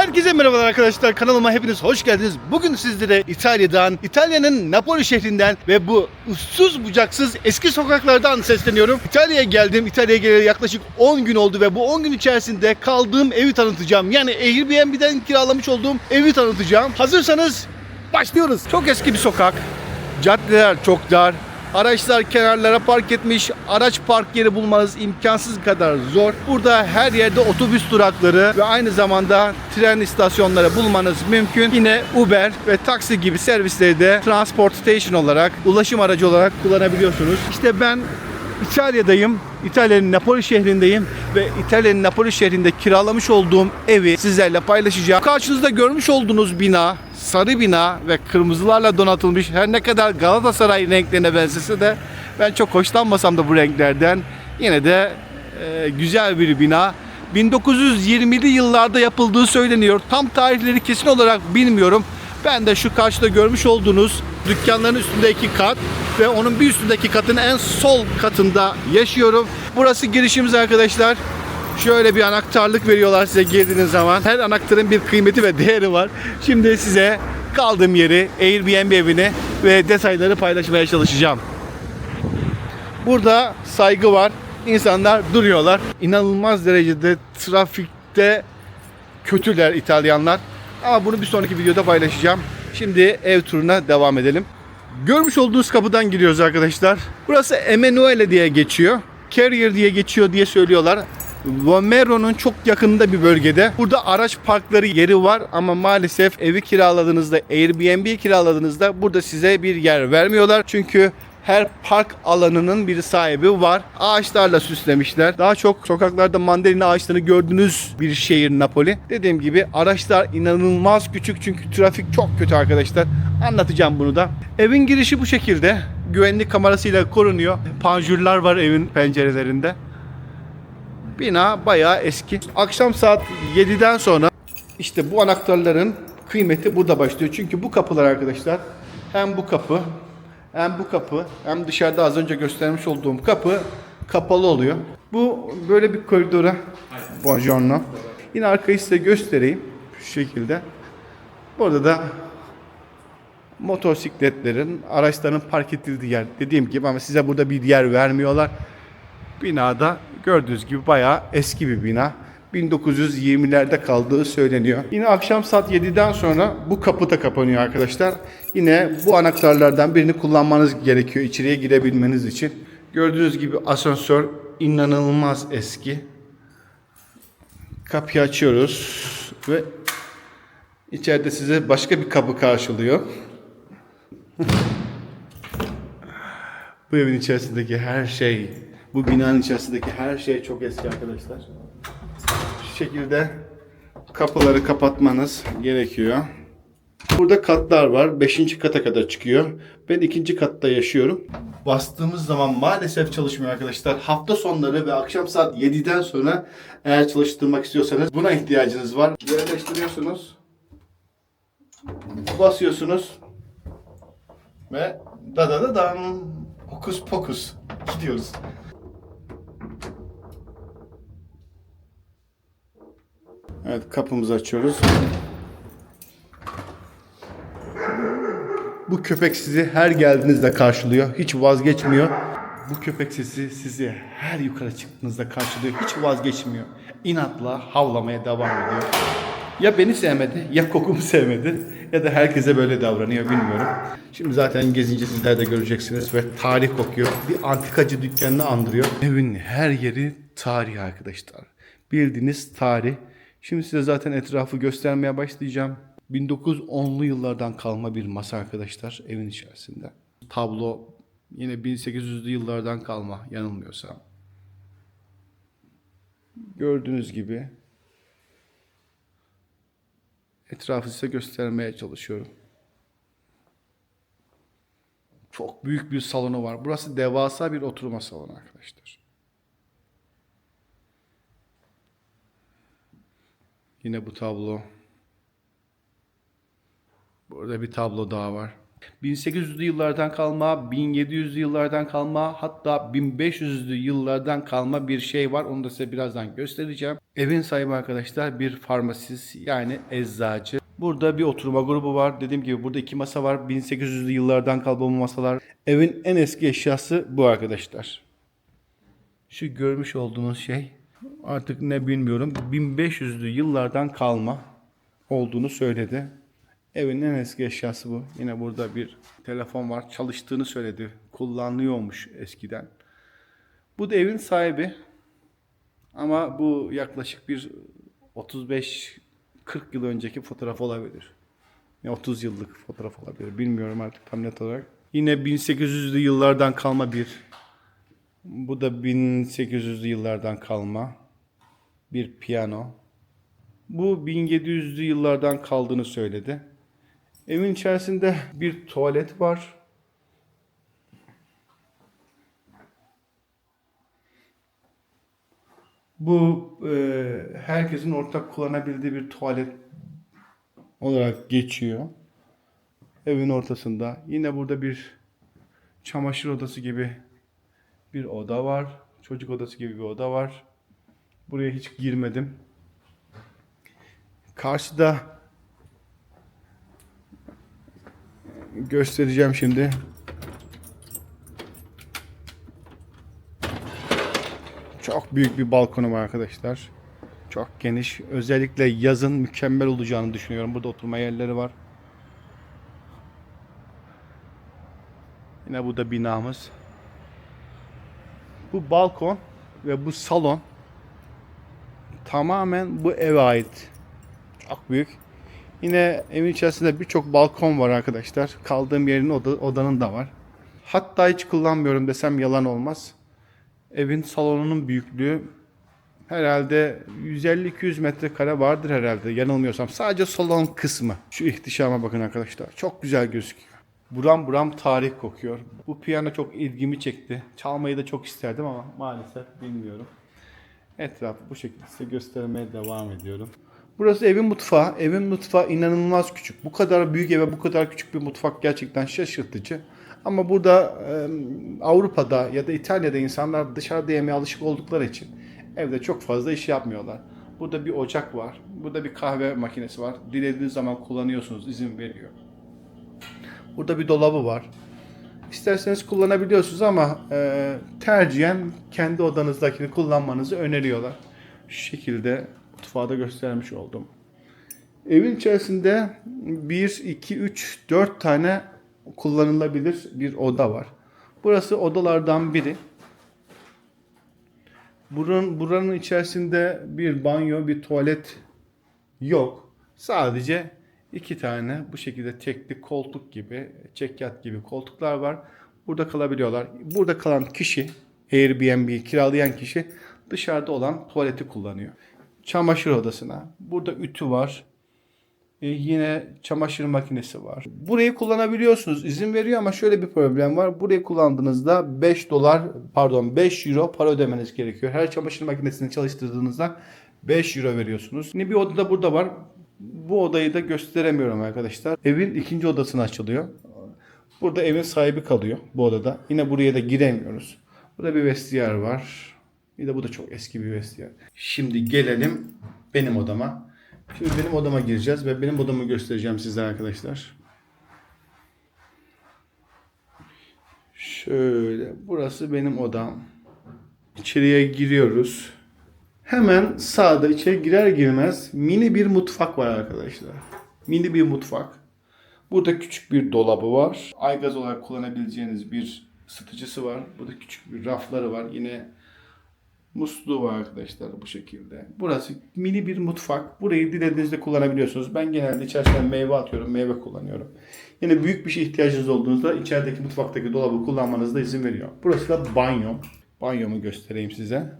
Herkese merhabalar arkadaşlar, kanalıma hepiniz hoş geldiniz. Bugün sizlere İtalya'nın Napoli şehrinden ve bu uçsuz bucaksız eski sokaklardan sesleniyorum. İtalya'ya geldim. İtalya'ya geleli yaklaşık 10 gün oldu ve bu 10 gün içerisinde kaldığım evi tanıtacağım. Yani Airbnb'den kiralamış olduğum evi tanıtacağım. Hazırsanız başlıyoruz. Çok eski bir sokak. Caddeler çok dar. Araçlar kenarlara park etmiş. Araç park yeri bulmanız imkansız kadar zor. Burada her yerde otobüs durakları ve aynı zamanda tren istasyonları bulmanız mümkün. Yine Uber ve taksi gibi servisleri de transportation olarak, ulaşım aracı olarak kullanabiliyorsunuz. İşte ben İtalya'dayım. İtalya'nın Napoli şehrindeyim ve İtalya'nın Napoli şehrinde kiralamış olduğum evi sizlerle paylaşacağım. Karşınızda görmüş olduğunuz bina, sarı bina ve kırmızılarla donatılmış. Her ne kadar Galatasaray renklerine benzese de ben çok hoşlanmasam da bu renklerden, yine de güzel bir bina. 1920'li yıllarda yapıldığı söyleniyor. Tam tarihleri kesin olarak bilmiyorum. Ben de şu karşıda görmüş olduğunuz dükkanların üstündeki kat ve onun bir üstündeki katın en sol katında yaşıyorum. Burası girişimiz arkadaşlar. Şöyle bir anahtarlık veriyorlar size girdiğiniz zaman. Her anahtarın bir kıymeti ve değeri var. Şimdi size kaldığım yeri, Airbnb evini ve detayları paylaşmaya çalışacağım. Burada saygı var. İnsanlar duruyorlar. İnanılmaz derecede trafikte kötüler İtalyanlar. Ama bunu bir sonraki videoda paylaşacağım. Şimdi ev turuna devam edelim. Görmüş olduğunuz kapıdan giriyoruz arkadaşlar. Burası Emanuele diye geçiyor. Carrier diye geçiyor diye söylüyorlar. Vomero'nun çok yakınında bir bölgede. Burada araç parkları yeri var ama maalesef evi kiraladığınızda, Airbnb kiraladığınızda burada size bir yer vermiyorlar. Çünkü her park alanının bir sahibi var. Ağaçlarla süslemişler. Daha çok sokaklarda mandalina ağaçlarını gördüğünüz bir şehir Napoli. Dediğim gibi araçlar inanılmaz küçük çünkü trafik çok kötü arkadaşlar. Anlatacağım bunu da. Evin girişi bu şekilde. Güvenlik kamerasıyla korunuyor. Panjurlar var evin pencerelerinde. Bina bayağı eski. Akşam saat 7'den sonra işte bu anahtarların kıymeti burada başlıyor. Çünkü bu kapılar arkadaşlar, hem bu kapı hem bu kapı hem dışarıda az önce göstermiş olduğum kapı kapalı oluyor. Bu böyle bir koridora. Buongiorno. Yine arkayı size göstereyim. Şu şekilde. Burada da motosikletlerin, araçların park edildiği yer. Dediğim gibi ama size burada bir yer vermiyorlar. Binada gördüğünüz gibi bayağı eski bir bina. 1920'lerde kaldığı söyleniyor. Yine akşam saat 7'den sonra bu kapı da kapanıyor arkadaşlar. Yine bu anahtarlardan birini kullanmanız gerekiyor içeriye girebilmeniz için. Gördüğünüz gibi asansör inanılmaz eski. Kapıyı açıyoruz ve içeride size başka bir kapı karşılıyor. Bu evin içerisindeki her şey, bu binanın içerisindeki her şey çok eski arkadaşlar. Şu şekilde kapıları kapatmanız gerekiyor. Burada katlar var. 5. kata kadar çıkıyor. Ben 2. katta yaşıyorum. Bastığımız zaman maalesef çalışmıyor arkadaşlar. Hafta sonları ve akşam saat 7'den sonra eğer çalıştırmak istiyorsanız buna ihtiyacınız var. Yerleştiriyorsunuz. Basıyorsunuz. Ve da da da dam. Hokus pokus. Gidiyoruz. Evet, kapımızı açıyoruz. Bu köpek sizi her geldiğinizde karşılıyor. Hiç vazgeçmiyor. Bu köpek sizi her yukarı çıktığınızda karşılıyor. Hiç vazgeçmiyor. İnatla havlamaya devam ediyor. Ya beni sevmedi, ya kokumu sevmedi, ya da herkese böyle davranıyor, bilmiyorum. Şimdi zaten gezince sizler de göreceksiniz ve tarih kokuyor. Bir antikacı dükkanını andırıyor. Evin her yeri tarih arkadaşlar. Bildiğiniz tarih. Şimdi size zaten etrafı göstermeye başlayacağım. 1910'lu yıllardan kalma bir masa arkadaşlar evin içerisinde. Tablo yine 1800'lü yıllardan kalma yanılmıyorsam. Gördüğünüz gibi etrafı size göstermeye çalışıyorum. Çok büyük bir salonu var. Burası devasa bir oturma salonu arkadaşlar. Yine bu tablo. Burada bir tablo daha var. 1800'lü yıllardan kalma, 1700'lü yıllardan kalma, hatta 1500'lü yıllardan kalma bir şey var. Onu da size birazdan göstereceğim. Evin sahibi arkadaşlar bir farmasist, yani eczacı. Burada bir oturma grubu var. Dediğim gibi burada 2 masa var. 1800'lü yıllardan kalma bu masalar. Evin en eski eşyası bu arkadaşlar. Şu görmüş olduğunuz şey artık ne bilmiyorum. 1500'lü yıllardan kalma olduğunu söyledi. Evin en eski eşyası bu. Yine burada bir telefon var. Çalıştığını söyledi. Kullanılıyormuş eskiden. Bu da evin sahibi. Ama bu yaklaşık bir 35-40 yıl önceki fotoğraf olabilir. Ya 30 yıllık fotoğraf olabilir. Bilmiyorum artık tam net olarak. Yine 1800'lü yıllardan kalma bir. Bu da 1800'lü yıllardan kalma bir piyano. Bu 1700'lü yıllardan kaldığını söyledi. Evin içerisinde bir tuvalet var. Bu herkesin ortak kullanabildiği bir tuvalet olarak geçiyor. Evin ortasında. Yine burada bir çamaşır odası gibi bir oda var. Çocuk odası gibi bir oda var. Buraya hiç girmedim. Karşıda göstereceğim şimdi. Çok büyük bir balkonu var arkadaşlar. Çok geniş. Özellikle yazın mükemmel olacağını düşünüyorum. Burada oturma yerleri var. Yine burada binamız. Bu balkon ve bu salon tamamen bu eve ait. Çok büyük. Yine evin içerisinde birçok balkon var arkadaşlar. Kaldığım yerin odanın da var. Hatta hiç kullanmıyorum desem yalan olmaz. Evin salonunun büyüklüğü herhalde 150-200 metrekare vardır herhalde yanılmıyorsam. Sadece salon kısmı. Şu ihtişama bakın arkadaşlar. Çok güzel gözüküyor. Buram buram tarih kokuyor. Bu piyano çok ilgimi çekti. Çalmayı da çok isterdim ama maalesef bilmiyorum. Etrafı bu şekilde size göstermeye devam ediyorum. Burası evin mutfağı. Evin mutfağı inanılmaz küçük. Bu kadar büyük eve bu kadar küçük bir mutfak gerçekten şaşırtıcı. Ama burada Avrupa'da ya da İtalya'da insanlar dışarıda yemeye alışık oldukları için evde çok fazla iş yapmıyorlar. Burada bir ocak var. Burada bir kahve makinesi var. Dilediğiniz zaman kullanıyorsunuz. İzin veriyor. Burada bir dolabı var. İsterseniz kullanabiliyorsunuz ama tercihen kendi odanızdakini kullanmanızı öneriyorlar. Şu şekilde mutfağı da göstermiş oldum. Evin içerisinde 1, 2, 3, 4 tane kullanılabilir bir oda var. Burası odalardan biri. Buranın içerisinde bir banyo, bir tuvalet yok. Sadece 2 tane bu şekilde tekli koltuk gibi, çekyat gibi koltuklar var. Burada kalabiliyorlar. Burada kalan kişi, Airbnb kiralayan kişi dışarıda olan tuvaleti kullanıyor. Çamaşır odasına. Burada ütü var. Yine çamaşır makinesi var. Burayı kullanabiliyorsunuz. İzin veriyor ama şöyle bir problem var. Burayı kullandığınızda 5 euro para ödemeniz gerekiyor. Her çamaşır makinesini çalıştırdığınızda 5 euro veriyorsunuz. Yine bir oda da burada var. Bu odayı da gösteremiyorum arkadaşlar. Evin ikinci odasına açılıyor. Burada evin sahibi kalıyor bu odada. Yine buraya da giremiyoruz. Burada bir vestiyer var. Bir de bu da çok eski bir vestiyer. Şimdi gelelim benim odama. Şimdi benim odama gireceğiz ve benim odamı göstereceğim sizlere arkadaşlar. Şöyle, burası benim odam. İçeriye giriyoruz. Hemen sağda içeri girer girmez mini bir mutfak var arkadaşlar. Mini bir mutfak. Burada küçük bir dolabı var. Aygaz olarak kullanabileceğiniz bir ısıtıcısı var. Burada küçük bir rafları var. Yine musluğu var arkadaşlar bu şekilde. Burası mini bir mutfak. Burayı dilediğinizde kullanabiliyorsunuz. Ben genelde içerisine meyve atıyorum. Meyve kullanıyorum. Yine büyük bir şey ihtiyacınız olduğunuzda içerideki mutfaktaki dolabı kullanmanıza da izin veriyor. Burası da banyo. Banyomu göstereyim size.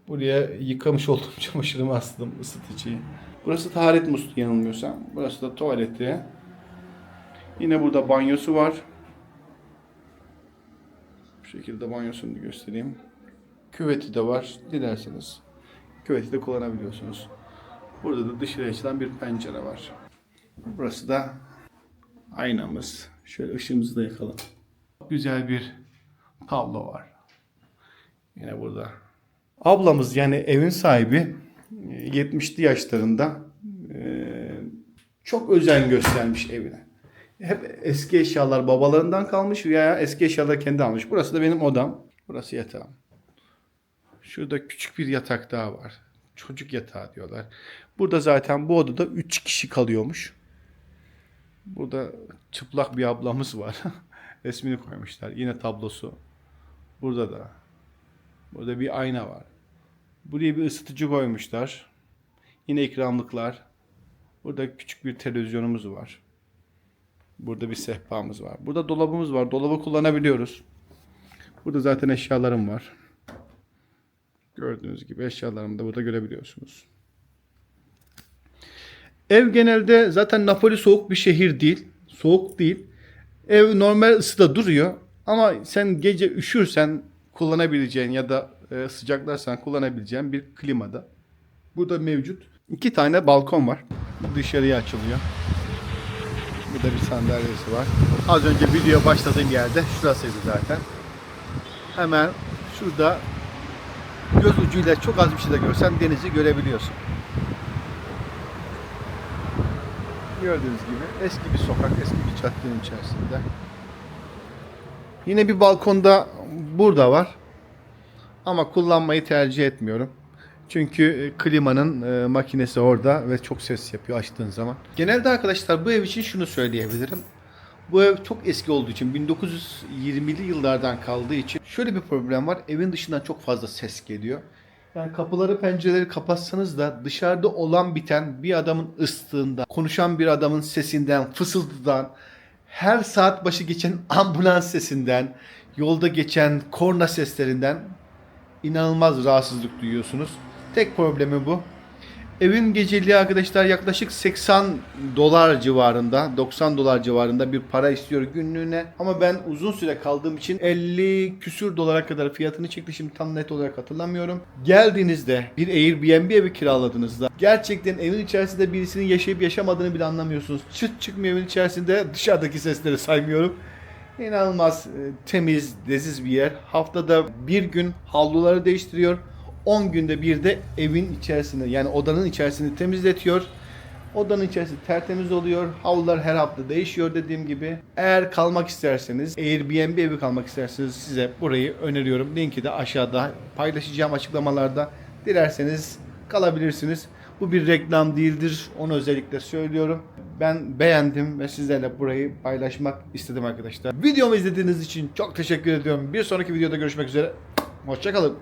Buraya yıkamış olduğum çamaşırımı astım, ısıtıcıyı. Burası taharet musluğu yanılmıyorsam. Burası da tuvaleti. Yine burada banyosu var. Bu şekilde banyosunu göstereyim. Küveti de var. Dilerseniz küveti de kullanabiliyorsunuz. Burada da dışarıya açılan bir pencere var. Burası da aynamız. Şöyle ışığımızı da yakalım. Güzel bir tablo var. Yine burada. Ablamız yani evin sahibi 70'li yaşlarında çok özen göstermiş evine. Hep eski eşyalar babalarından kalmış veya eski eşyalar kendi almış. Burası da benim odam. Burası yatağım. Şurada küçük bir yatak daha var. Çocuk yatağı diyorlar. Burada zaten bu odada 3 kişi kalıyormuş. Burada çıplak bir ablamız var. Resmini koymuşlar. Yine tablosu. Burada da. Burada bir ayna var. Buraya bir ısıtıcı koymuşlar. Yine ikramlıklar. Burada küçük bir televizyonumuz var. Burada bir sehpamız var. Burada dolabımız var. Dolabı kullanabiliyoruz. Burada zaten eşyalarım var. Gördüğünüz gibi eşyalarımı da burada görebiliyorsunuz. Ev genelde zaten Napoli soğuk bir şehir değil. Soğuk değil. Ev normal ısıda duruyor. Ama sen gece üşürsen kullanabileceğin ya da sıcaklarsan kullanabileceğin bir klimada. Burada mevcut. 2 tane balkon var. Dışarıya açılıyor. Burada bir sandalyesi var. Az önce video başladığım yerde şurasıydı zaten. Hemen şurada göz ucuyla çok az bir şey de görsen denizi görebiliyorsun. Gördüğünüz gibi eski bir sokak, eski bir caddenin içerisinde. Yine bir balkonda burada var. Ama kullanmayı tercih etmiyorum. Çünkü klimanın makinesi orada ve çok ses yapıyor açtığın zaman. Genelde arkadaşlar bu ev için şunu söyleyebilirim. Bu ev çok eski olduğu için 1920'li yıllardan kaldığı için şöyle bir problem var. Evin dışından çok fazla ses geliyor. Yani kapıları pencereleri kapatsanız da dışarıda olan biten bir adamın ıstığından, konuşan bir adamın sesinden, fısıltıdan, her saat başı geçen ambulans sesinden, yolda geçen korna seslerinden inanılmaz rahatsızlık duyuyorsunuz. Tek problemi bu. Evin geceliği arkadaşlar yaklaşık 80 dolar civarında, 90 dolar civarında bir para istiyor günlüğüne. Ama ben uzun süre kaldığım için 50 küsür dolara kadar fiyatını çekti. Şimdi tam net olarak hatırlamıyorum. Geldiğinizde bir Airbnb evi kiraladığınızda gerçekten evin içerisinde birisinin yaşayıp yaşamadığını bile anlamıyorsunuz. Çıt çıkmıyor evin içerisinde, dışarıdaki sesleri saymıyorum. İnanılmaz temiz, leziz bir yer. Haftada bir gün havluları değiştiriyor. 10 günde bir de evin içerisinde yani odanın içerisini temizletiyor. Odanın içerisi tertemiz oluyor. Havlular her hafta değişiyor dediğim gibi. Eğer kalmak isterseniz, Airbnb evi kalmak isterseniz size burayı öneriyorum. Linki de aşağıda paylaşacağım açıklamalarda. Dilerseniz kalabilirsiniz. Bu bir reklam değildir. Onu özellikle söylüyorum. Ben beğendim ve sizlerle burayı paylaşmak istedim arkadaşlar. Videomu izlediğiniz için çok teşekkür ediyorum. Bir sonraki videoda görüşmek üzere. Hoşça kalın.